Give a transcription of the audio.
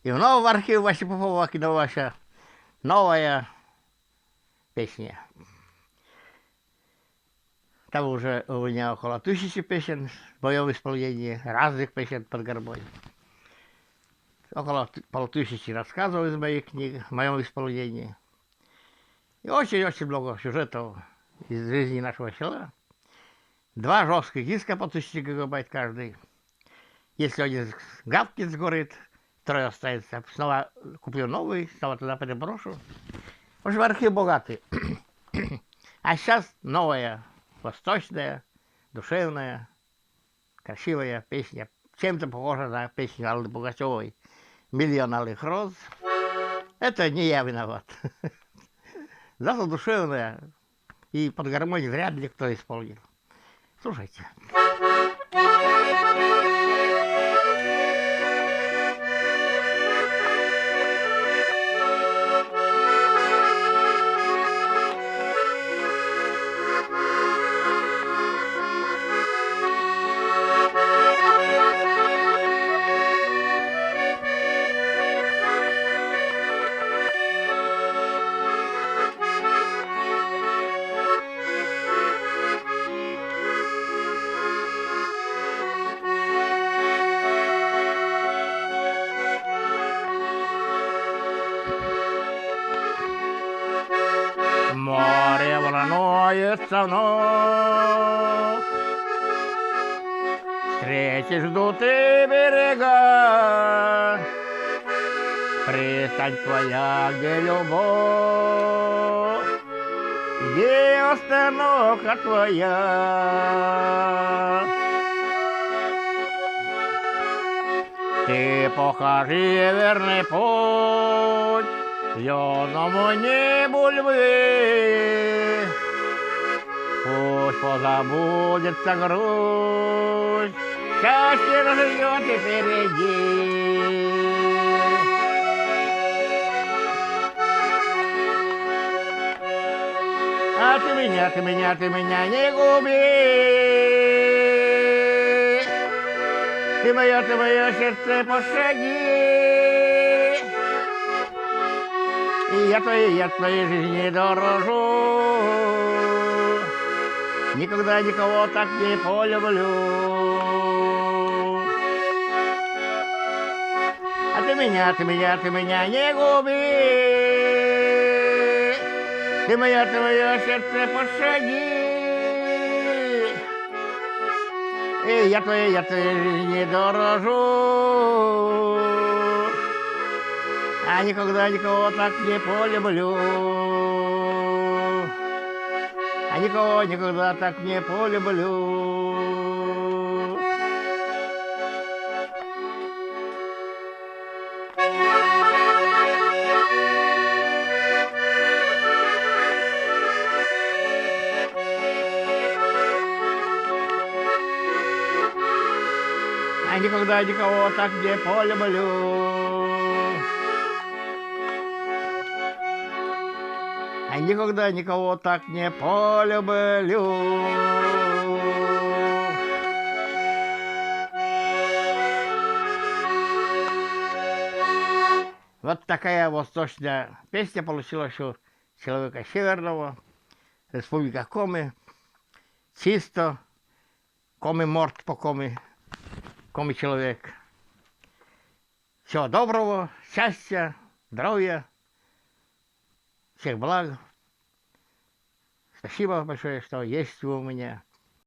И вновь в архив Васи Попова кинулась новая песня. Там уже у меня около 1000 песен в моем исполнении, разных песен под гармонь. Около 1500 рассказов из моих книг в моем исполнении. И очень-очень много сюжетов из жизни нашего села. 2 жестких диска по 1000 гигабайт каждый. Если один гавкнет, сгорит, второй останется. Снова куплю новый, снова туда переброшу. В общем, архив богатый. А сейчас новая, восточная, душевная, красивая песня. Чем-то похожа на песню Аллы Пугачевой «Миллион алых роз». Это не я виноват. Зато душевная, и под гармонию вряд ли кто исполнил. Слушайте. Море волнуется вновь, встречи ждут и берега, пристань твоя, где любовь, где остановка твоя. Ты покажи верный путь звездному небу любви. Пусть позабудется грусть, счастье разживет и впереди. А ты меня не губи. Ты мое сердце пощади. И я твоей жизни дорожу. Никогда никого так не полюблю. А ты меня не губи. Ты мое сердце пощади. И я твоей жизни дорожу. А никогда никого так не полюблю. А никого никогда так не полюблю. А никогда никого так не полюблю. А никогда никого так не полюблю. Вот такая восточная песня получилась у человека северного, республика Коми. Чисто, Коми морд по Коми, Коми человек. Всего доброго, счастья, здоровья, всех благ. Спасибо большое, что есть вы у меня.